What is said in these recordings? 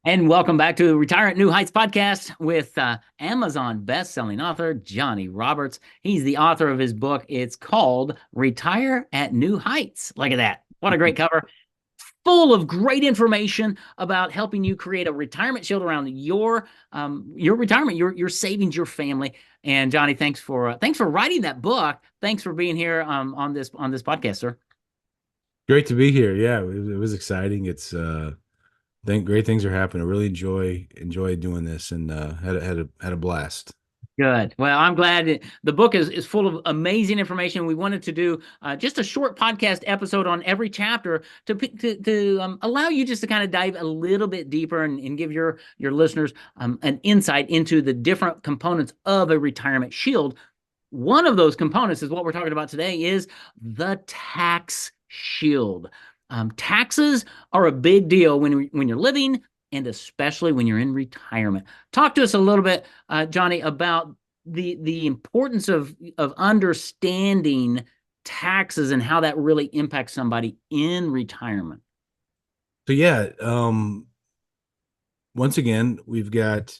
And welcome back to the Retire at New Heights podcast with Amazon best-selling author Johnny Roberts. He's the author of his book. It's called Retire at New Heights. Look at that. What a great cover. Full of great information about helping you create a retirement shield around your retirement, your savings, your family. And Johnny, thanks for writing that book. Thanks for being here on this podcast, sir. Great to be here. Yeah, it was exciting. Think great things are happening. I really enjoy doing this and had a blast. Good. Well, I'm glad the book is full of amazing information. We wanted to do just a short podcast episode on every chapter to allow you just to kind of dive a little bit deeper and give your listeners an insight into the different components of a retirement shield. One of those components is what we're talking about today is the tax shield. Taxes are a big deal when you're living and especially when you're in retirement. Talk to us a little bit, Johnny, about the importance of understanding taxes and how that really impacts somebody in retirement. So yeah, once again, we've got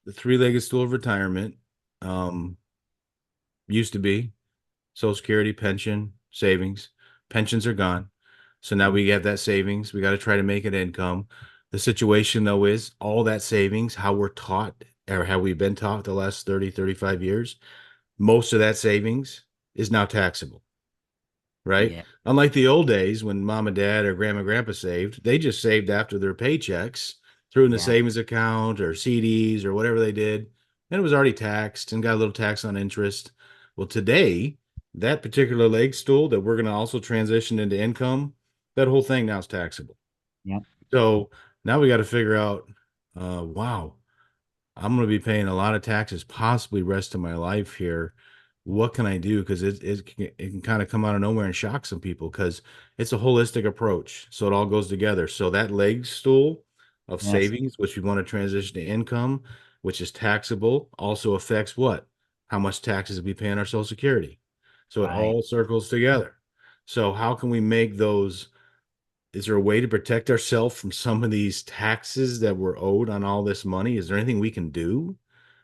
the three-legged stool of retirement. Um, Used to be Social Security, pension, savings. Pensions are gone. So now we have that savings. We got to try to make it income. The situation though is all that savings, how we're taught or how we've been taught the last 30, 35 years, most of that savings is now taxable, right? Yeah, Unlike the old days when mom and dad or grandma and grandpa saved, they just saved after their paychecks, threw in the yeah, savings account or CDs or whatever they did, and it was already taxed and got a little tax on interest. Well, today, that particular leg stool that we're going to also transition into income, that whole thing now is taxable. yeah, So now we got to figure out, wow, I'm going to be paying a lot of taxes, possibly rest of my life here. What can I do? Because it can kind of come out of nowhere and shock some people because it's a holistic approach. So it all goes together. So that leg stool of yes, savings, which we want to transition to income, which is taxable, also affects what? How much taxes we pay on our Social Security. So it right, all circles together. So how can we make those? Is there a way to protect ourselves from some of these taxes that we're owed on all this money? Is there anything we can do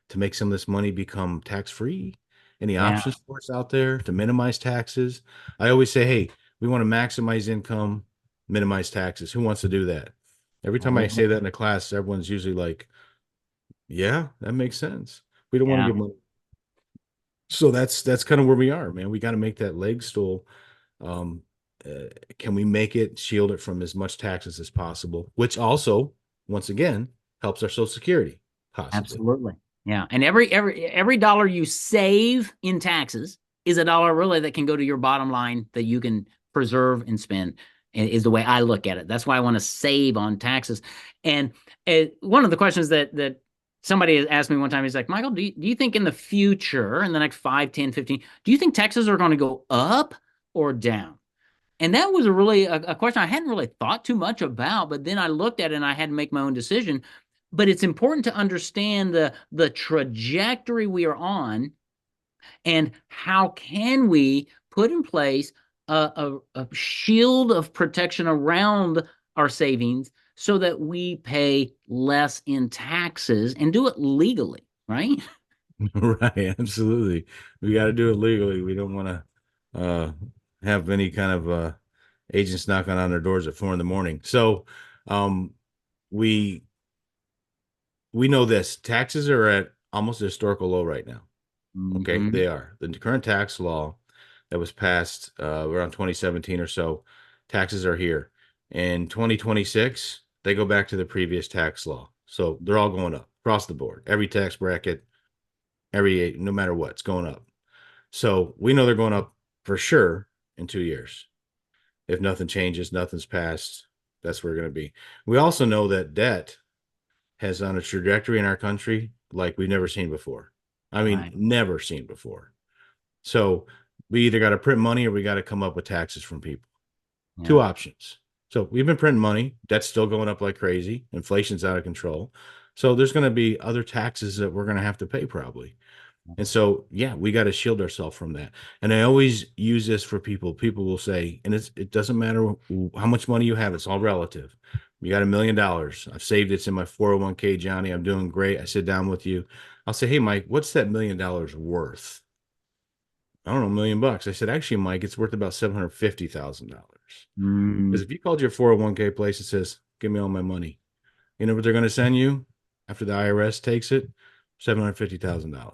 to make some of this money become tax free? Any yeah, options for us out there to minimize taxes? I always say, hey, we want to maximize income, minimize taxes. Who wants to do that? Every time I say that in a class, everyone's usually like, yeah, that makes sense. We don't want to yeah. give money. So that's kind of where we are, man. We got to make that leg stool. Um, can we make it shield it from as much taxes as possible, which also, once again, helps our Social Security, possibly. Absolutely. Yeah. And every dollar you save in taxes is a dollar really that can go to your bottom line that you can preserve and spend is the way I look at it. That's why I want to save on taxes. And one of the questions that somebody has asked me one time is like, Michael, do you think in the future, in the next 5, 10, 15, do you think taxes are going to go up or down? And that was a question I hadn't really thought too much about, but then I looked at it and I had to make my own decision. But it's important to understand the trajectory we are on and how can we put in place a shield of protection around our savings so that we pay less in taxes and do it legally, right? Right, absolutely. We got to do it legally. We don't want to have any kind of agents knocking on their doors at 4 in the morning. So um, we we know this taxes are at almost a historical low right now. Okay, Mm-hmm. they are. The current tax law that was passed around 2017 or so, taxes are here. In 2026, they go back to the previous tax law. So they're all going up across the board. Every tax bracket, no matter what, it's going up. So we know they're going up for sure in 2 years. If nothing changes, nothing's passed, that's where we're going to be. We also know that debt has on a trajectory in our country like we've never seen before. I mean, Right. never seen before. So we either got to print money or we got to come up with taxes from people. Two Yeah. options. So we've been printing money. Debt's still going up like crazy. Inflation's out of control. So there's going to be other taxes that we're going to have to pay probably. And so, yeah, we got to shield ourselves from that. And I always use this for people. People will say, and it doesn't matter how much money you have, it's all relative. You got $1 million. I've saved it. It's in my 401k, Johnny. I'm doing great. I sit down with you. I'll say, hey, Mike, what's that $1 million worth? I don't know, $1 million. I said, actually, Mike, it's worth about $750,000. Because Mm, if you called your 401k place and says, give me all my money, you know what they're going to send you after the IRS takes it? $750,000.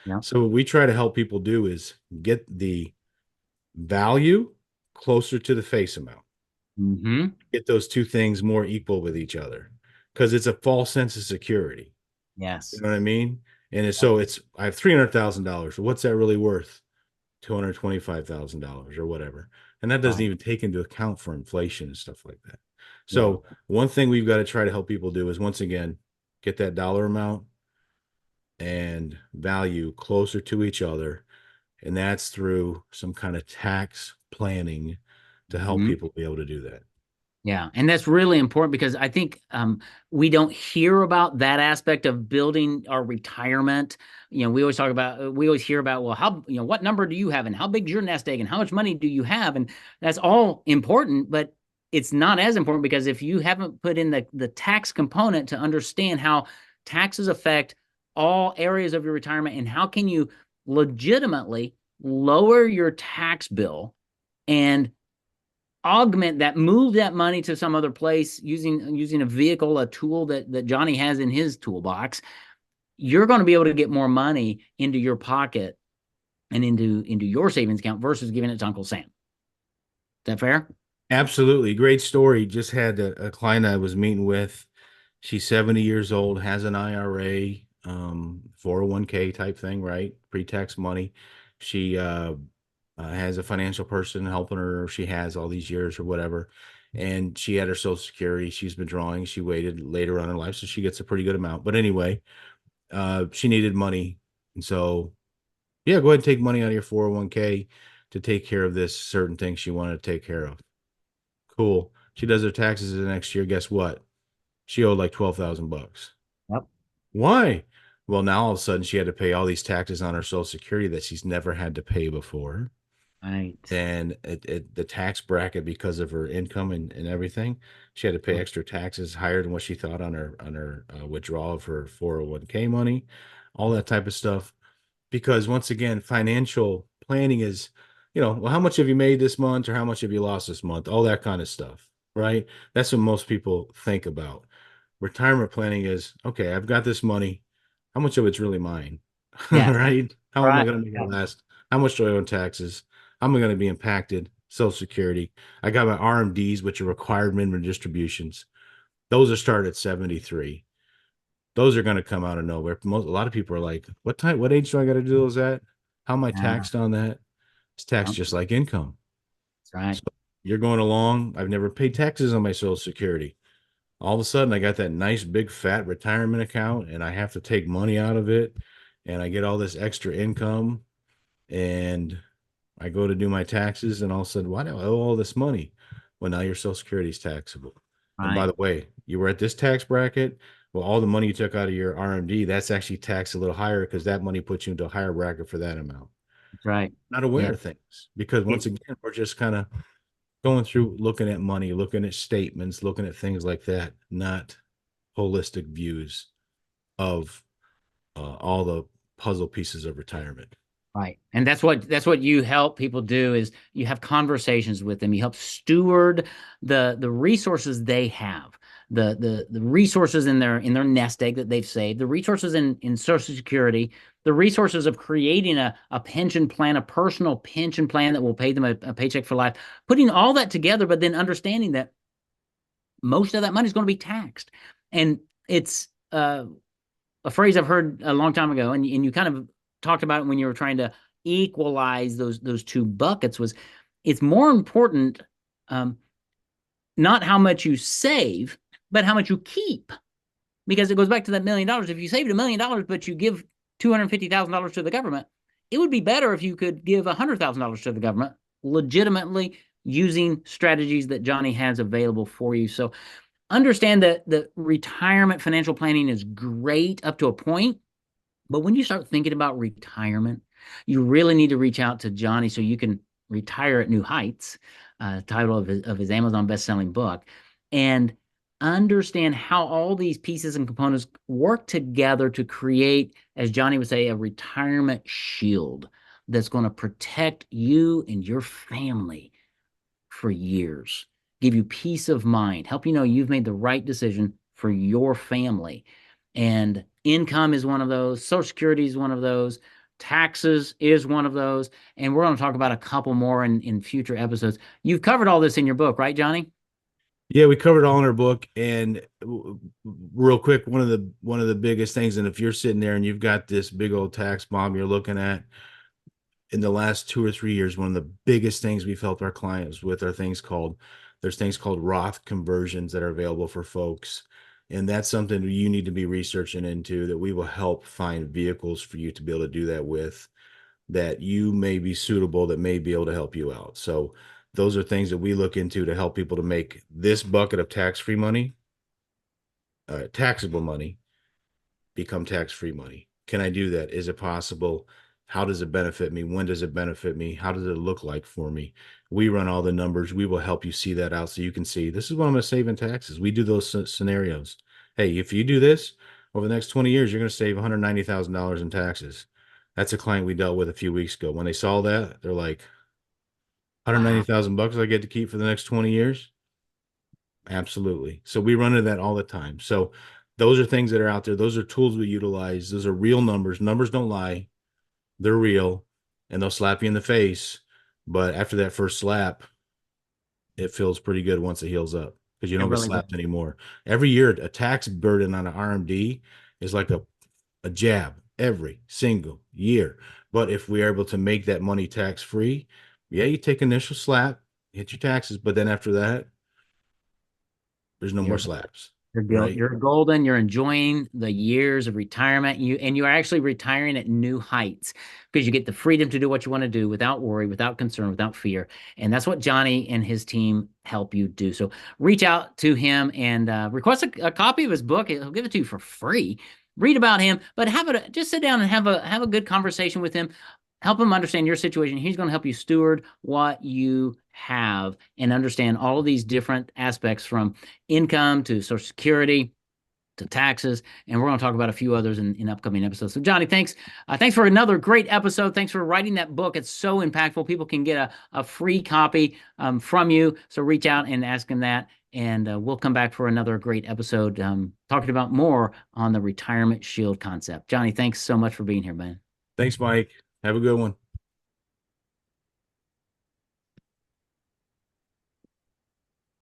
yeah. So what we try to help people do is get the value closer to the face amount. Hmm. Get those two things more equal with each other because it's a false sense of security. You Yes. know what I mean? And so it's I have $300,000. What's that really worth? $225,000 or whatever. And that doesn't Right. even take into account for inflation and stuff like that. Yeah. So one thing we've got to try to help people do is once again get that dollar amount and value closer to each other. And that's through some kind of tax planning to help Mhm. people be able to do that. Yeah, and that's really important because I think we don't hear about that aspect of building our retirement. We always talk about, we always hear about, well, how, what number do you have and how big's your nest egg and how much money do you have? And that's all important, but it's not as important because if you haven't put in the tax component to understand how taxes affect all areas of your retirement and how can you legitimately lower your tax bill and augment that, move that money to some other place using a vehicle, a tool that Johnny has in his toolbox, you're going to be able to get more money into your pocket and into your savings account versus giving it to Uncle Sam. Is that fair? Absolutely. Great story. Just had a client I was meeting with. She's 70 years old, has an IRA, 401k type thing, right? Pre-tax money. She has a financial person helping her. She has all these years or whatever. And she had her Social Security. She's been drawing. She waited later on in life, so she gets a pretty good amount. But anyway, she needed money. And so, yeah, go ahead and take money out of your 401k to take care of this certain thing she wanted to take care of. Cool. She does her taxes the next year. Guess what? She owed like 12,000 bucks. Yep. Why? Well, now all of a sudden she had to pay all these taxes on her Social Security that she's never had to pay before. Right. And the tax bracket because of her income and everything, she had to pay extra taxes higher than what she thought on her withdrawal of her 401k money, all that type of stuff. Because once again, financial planning is, well, how much have you made this month or how much have you lost this month? All that kind of stuff, right? That's what most people think about. Retirement planning is, okay, I've got this money. How much of it's really mine? Yes. Right? How am I Right. going to make it Yeah. last? How much do I owe in taxes? How am I going to be impacted? Social Security. I got my RMDs, which are required minimum distributions. Those are started at 73. Those are going to come out of nowhere. A lot of people are like, what age do I got to do those at? How am I Yeah. taxed on that? It's taxed Yep. just like income. That's right. So you're going along. I've never paid taxes on my Social Security. All of a sudden, I got that nice big fat retirement account and I have to take money out of it and I get all this extra income and I go to do my taxes and all of a sudden, why do I owe all this money? Well, now your Social Security is taxable. And by Right. the way, you were at this tax bracket. Well, all the money you took out of your RMD, that's actually taxed a little higher because that money puts you into a higher bracket for that amount. That's right. Not aware Yeah. of things because once It, again, we're just kind of going through looking at money, looking at statements, looking at things like that, not holistic views of all the puzzle pieces of retirement. Right. And that's what you help people do is you have conversations with them. You help steward the resources they have. The resources in their nest egg that they've saved, the resources in Social Security, the resources of creating a pension plan, a personal pension plan that will pay them a paycheck for life, putting all that together, but then understanding that most of that money is going to be taxed. And it's a phrase I've heard a long time ago, and you kind of talked about it when you were trying to equalize those two buckets. Was it's more important, um, not how much you save, but how much you keep, because it goes back to that $1 million. If you saved $1 million, but you give $250,000 to the government, it would be better if you could give $100,000 to the government legitimately using strategies that Johnny has available for you. So understand that the retirement financial planning is great up to a point, but when you start thinking about retirement, you really need to reach out to Johnny so you can retire at new heights, title of his Amazon best-selling book. And understand how all these pieces and components work together to create, as Johnny would say, a retirement shield that's going to protect you and your family for years, give you peace of mind, help you know you've made the right decision for your family. And income is one of those, Social Security is one of those, taxes is one of those. And we're going to talk about a couple more in future episodes. You've covered all this in your book, right, Johnny? Yeah, we covered all in our book. And real quick, one of the biggest things, and if you're sitting there and you've got this big old tax bomb you're looking at, in the last 2 or 3 years, one of the biggest things we've helped our clients with are there's things called Roth conversions that are available for folks. And that's something you need to be researching into, that we will help find vehicles for you to be able to do that with, that you may be suitable, that may be able to help you out. So those are things that we look into to help people to make this bucket of tax-free money, taxable money, become tax-free money. Can I do that? Is it possible? How does it benefit me? When does it benefit me? How does it look like for me? We run all the numbers. We will help you see that out so you can see this is what I'm going to save in taxes. We do those scenarios. Hey, if you do this over the next 20 years, you're going to save $190,000 in taxes. That's a client we dealt with a few weeks ago. When they saw that, they're like, Wow. $190,000 I get to keep for the next 20 years? Absolutely. So we run into that all the time. So those are things that are out there. Those are tools we utilize. Those are real numbers. Numbers don't lie. They're real, and they'll slap you in the face. But after that first slap, it feels pretty good once it heals up because you It don't get really does. slapped anymore. Every year, a tax burden on an RMD is like a jab every single year. But if we are able to make that money tax free, yeah, you take initial slap, hit your taxes, but then after that, there's no more You're slaps, You're right? you're golden. You're enjoying the years of retirement. You are actually retiring at new heights because you get the freedom to do what you want to do without worry, without concern, without fear. And that's what Johnny and his team help you do. So reach out to him and request a copy of his book. He'll give it to you for free. Read about him, but just sit down and have a good conversation with him. Help him understand your situation. He's going to help you steward what you have and understand all of these different aspects from income to Social Security to taxes, and we're going to talk about a few others in upcoming episodes. So, Johnny, thanks, thanks for another great episode. Thanks for writing that book. It's so impactful. People can get a free copy from you. So reach out and ask him that, and we'll come back for another great episode talking about more on the retirement shield concept. Johnny, thanks so much for being here, man. Thanks, Mike. Have a good one.